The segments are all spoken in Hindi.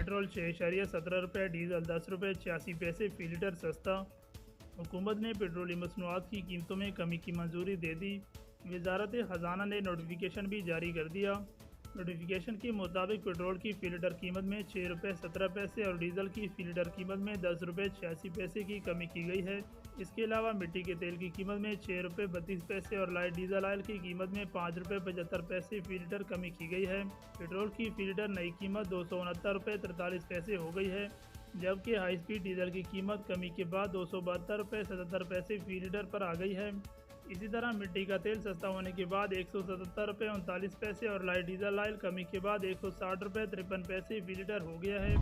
पेट्रोल 6.17 रुपये, डीजल 10 रुपये 86 पैसे फी लीटर सस्ता। हुकूमत ने पेट्रोलियम मसनूआत की कीमतों में कमी की मंजूरी दे दी। वजारत ख़जाना ने नोटिफिकेशन भी जारी कर दिया। नोटिफिकेशन के मुताबिक पेट्रोल की फी लीटर कीमत में 6 रुपये 17 पैसे और डीजल की फी लीटर कीमत में 10 रुपये 86 पैसे की कमी की गई है। इसके अलावा मिट्टी के तेल की कीमत में 6 रुपये 32 पैसे और लाइट डीजल ऑयल की कीमत में 5 रुपये 75 पैसे फी लीटर कमी की गई है। पेट्रोल की फी लीटर नई कीमत 269 रुपये 43 पैसे हो गई है, जबकि हाई स्पीड डीजल की कीमत कमी के बाद 272 रुपये 77 पैसे फी लीटर पर आ गई है। इसी तरह मिट्टी का तेल सस्ता होने के बाद 177 रुपये 39 पैसे और लाइट डीजल ऑयल कमी के बाद 160 रुपये 53 पैसे फी लीटर हो गया है।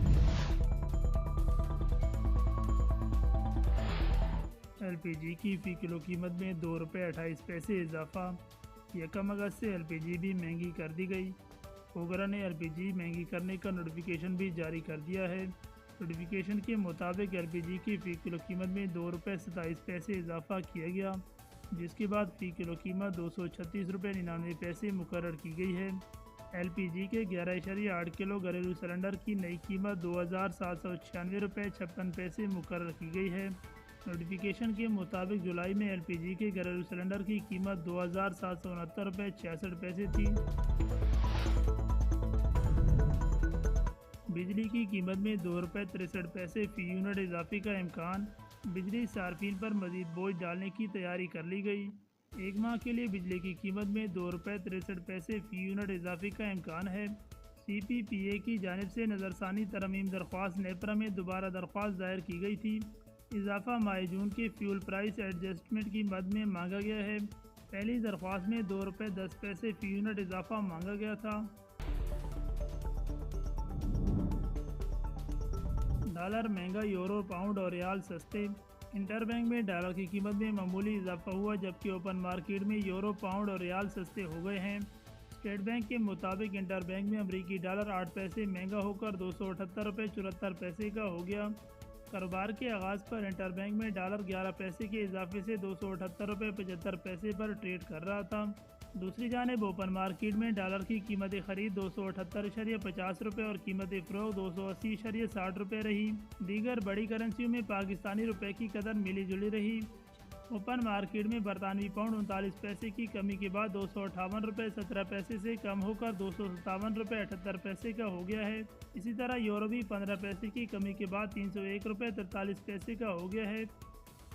एलपीजी की फ़ी किलो कीमत में 2 रुपये 28 पैसे इजाफा। 1 अगस्त से एलपीजी भी महंगी कर दी गई। ओगरा ने एलपीजी महंगी करने का नोटिफिकेशन भी जारी कर दिया है। नोटिफिकेशन के मुताबिक एलपीजी की फ़ी किलो कीमत में 2 रुपये 27 पैसे इजाफा किया गया, जिसके बाद फ़ी किलो कीमत 236 रुपये 99 पैसे मुकर्रर की गई है। एलपीजी के 11.8 किलो घरेलू सिलेंडर की नई कीमत 2796 रुपये 56 पैसे मुकर्रर की गई है। नोटिफिकेशन के मुताबिक जुलाई में एलपीजी के घरेलू सिलेंडर की कीमत 2769 रुपये 66 पैसे थी। बिजली की कीमत में 2 रुपये 63 पैसे फ़ी यूनिट इजाफे का इम्कान। बिजली सार्फिन पर मज़ीद बोझ डालने की तैयारी कर ली गई। एक माह के लिए बिजली की कीमत में 2 रुपये 63 पैसे फ़ी यूनिट इजाफे का इम्कान है। CPPA की जानिब से नज़रसानी तरमीम दरख्वास्त नेपरा में दोबारा दरख्वास्त दायर की गई थी। इजाफा माह जून के फ्यूल प्राइस एडजस्टमेंट की मद में मांगा गया है। पहली दरख्वास्त में 2 रुपये 10 पैसे फ़ी यूनिट इजाफा मांगा गया था। डॉलर महंगा, यूरो, पाउंड और रियाल सस्ते। इंटरबैंक में डॉलर की कीमत में मामूली इजाफा हुआ, जबकि ओपन मार्केट में यूरो, पाउंड और रियाल सस्ते हो गए हैं। स्टेट बैंक के मुताबिक इंटरबैंक में अमरीकी डॉलर 8 पैसे महंगा होकर 278 रुपये 74 पैसे का हो गया। कारोबार के आगाज़ पर इंटरबैंक में डॉलर 11 पैसे के इजाफे से 278 रुपये 75 पैसे पर ट्रेड कर रहा था। दूसरी जानिब ओपन मार्केट में डॉलर की कीमत ख़रीद 278.50 रुपये और कीमत फ़रोख्त 280.60 रुपये रही। दीगर बड़ी करेंसियों में पाकिस्तानी रुपये की कदर मिली जुली रही। ओपन मार्केट में बरतानवी पाउंड 39 पैसे की कमी के बाद 258 रुपये 17 पैसे से कम होकर 257 रुपये 78 पैसे का हो गया है। इसी तरह यूरो भी 15 पैसे की कमी के बाद 301 रुपये 43 पैसे का हो गया है।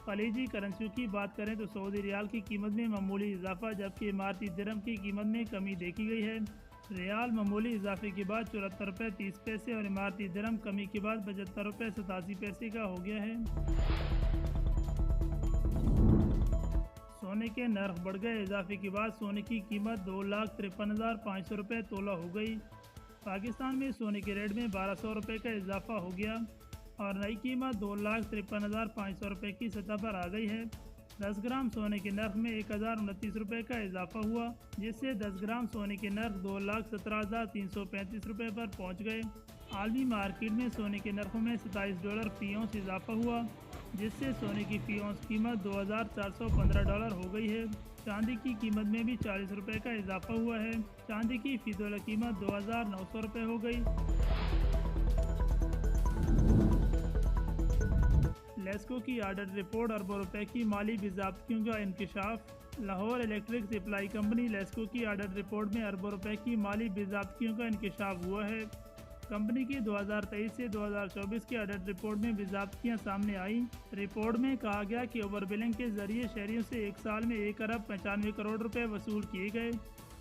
खलीजी करेंसियों की बात करें तो सऊदी रियाल की कीमत में मामूली इजाफा, जबकि इमारती दिरहम की कीमत में कमी देखी गई है। रियाल मामूली इजाफे के बाद 74 रुपये 30 पैसे और इमारती दिरहम कमी के बाद 75 रुपये 87 पैसे का हो गया है। सोने के नर्ख बढ़ गए। इजाफे के बाद सोने की कीमत 2,53,500 रुपये तोला हो गई। पाकिस्तान में सोने के रेट में 1200 रुपये का इजाफा हो गया और नई कीमत 2,53,500 रुपये की सतह पर आ गई है। 10 ग्राम सोने के नर्ख में 1,029 रुपये का इजाफा हुआ, जिससे 10 ग्राम सोने के नर्ख 2,17,335 रुपये पर पहुँच गए। आलमी मार्केट में सोने के नर्खों में $27 फी औंस इजाफा हुआ, जिससे सोने की फी औंस कीमत $2,415 हो गई है। चांदी की कीमत में भी 40 रुपये का इजाफा हुआ है। चांदी की फी तोला कीमत 2,900 रुपये हो गई। लेस्को की ऑडिट रिपोर्ट, अरबों रुपए की माली बेज़ाब्तियों का इंकशाफ। Lahore electric supply company LESCO की ऑडिट रिपोर्ट में अरबों रुपए की माली बेज़ाब्तियों का इंकशाफ हुआ है। कंपनी की 2023 से 2024 की ऑडिट रिपोर्ट में बेज़ाब्तियाँ सामने आई। रिपोर्ट में कहा गया कि ओवर बिलिंग के जरिए शहरियों से एक साल में 1 अरब 95 करोड़ रुपए वसूल किए गए,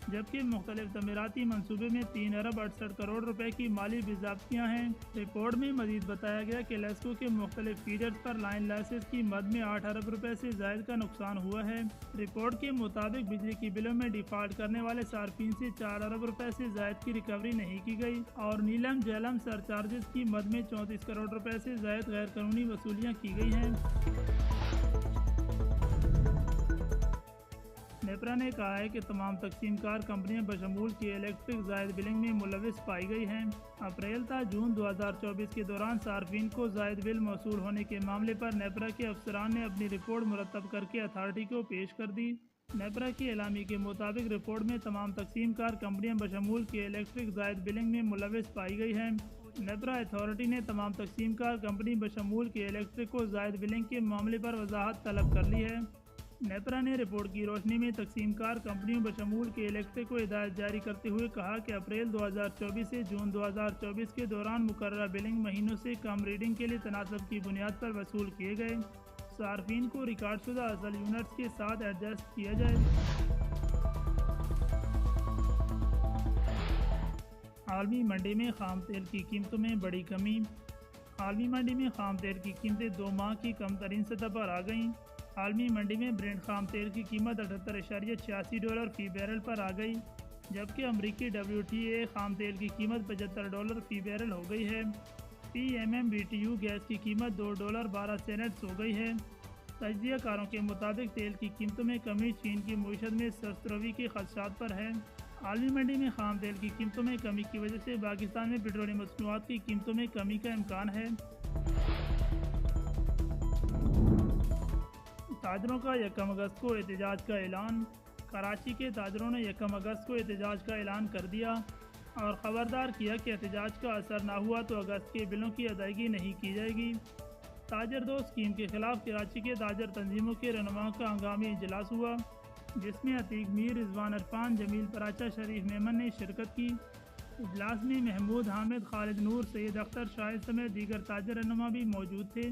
जबकि मुख्तलिफ तमीराती मनसूबे में 3 अरब 68 करोड़ रुपए की माली बेज़ाब्तियाँ हैं। रिपोर्ट में मजीद बताया गया कि लेस्को के मुख्तलिफ फीडर्स पर लाइन लाइसेंस की मद में 8 अरब रुपए से जायद का नुकसान हुआ है। रिपोर्ट के मुताबिक बिजली की बिलों में डिफॉल्ट करने वाले सार्फिन से 4 अरब रुपए से जायद की रिकवरी नहीं की गई और नीलम जहलम सरचार्जेस की मद में 34 करोड़ रुपए से जायद गैर कानूनी वसूलियाँ की गई हैं। नेपरा ने कहा है कि तमाम तकसीमकार कंपनियां बशमूल की इलेक्ट्रिक जायद बिलिंग में मुलविस पाई गई हैं। अप्रैल था जून 2024 के दौरान सार्फिन को जायद बिल मौसूल होने के मामले पर नेपरा के अफसरान ने अपनी रिपोर्ट मुरतब करके अथॉरिटी को पेश कर दी। नेपरा की एलामी के मुताबिक रिपोर्ट में तमाम तकसीमकार कंपनियां बशमूल की इलेक्ट्रिक जायद बिलिंग में मुलविस पाई गई हैं। नेपरा अथॉरिटी ने तमाम तकसीमकार कंपनी बशमूल के इलेक्ट्रिक को जायद बिलिंग के मामले पर वजाहत तलब कर ली है। नेपरा ने रिपोर्ट की रोशनी में तकसीमकार कंपनियों बशमूल के इलेक्ट्रिक को हिदायत जारी करते हुए कहा कि अप्रैल 2024 से जून 2024 के दौरान मुकर्रर बिलिंग महीनों से कम रीडिंग के लिए तनासब की बुनियाद पर वसूल किए गए सार्फिन को रिकॉर्डशुदा असल यूनिट्स के साथ एडजस्ट किया जाए। आलमी मंडी में खाम तेल की कीमतों में बड़ी कमी। आलमी मंडी में खाम तेल की कीमतें 2 माह की कम तरीन सतह पर आ गईं। आलमी मंडी में ब्रेंट खाम तेल की कीमत $78.86 फ़ी बैरल पर आ गई, जबकि अमरीकी WTA खाम तेल की कीमत $75 फ़ी बैरल हो गई है। PMMBTU गैस की कीमत $2.12 हो गई है। तजज़ियाकारों के मुताबिक तेल की कीमतों में कमी चीन की मईशत में सस्त रवी के खदशात पर है। आलमी मंडी में खाम तेल की कीमतों में कमी की वजह से पाकिस्तान में पेट्रोलियम मसनूआत की कीमतों में कमी का इम्कान है। ताजरों का 1 अगस्त को एहतजाज का ऐलान। कराची के ताजरों ने 1 अगस्त को एहतजाज का ऐलान कर दिया और ख़बरदार किया कि एहतजाज का असर ना हुआ तो अगस्त के बिलों की अदायगी नहीं की जाएगी। ताजर दो स्कीम के खिलाफ कराची के ताजर तंजीमों के रहनुमाओं का हंगामी इजलास हुआ, जिसमें अतीक मीर, रिजवान इरफान, जमील पराचा, शरीफ मेमन ने शिरकत की। इजलास में महमूद हामिद, खालिद नूर, सैयद अख्तर, शाहिद समेत दीगर ताजर रहनुमा भी मौजूद थे।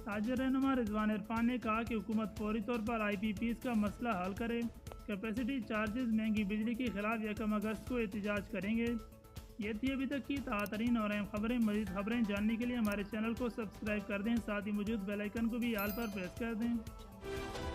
ताजर रहनुमा रिजवान इरफान ने कहा कि हुकूमत फौरी तौर पर IPPs का मसला हल करे, कैपेसिटी चार्जेस, महंगी बिजली के खिलाफ 1 अगस्त को एहतजाज करेंगे। ये थी अभी तक की ताज़ा और अहम खबरें। मज़ीद खबरें जानने के लिए हमारे चैनल को सब्सक्राइब कर दें, साथ ही मौजूद बेल आइकन को भी आल पर प्रेस कर दें।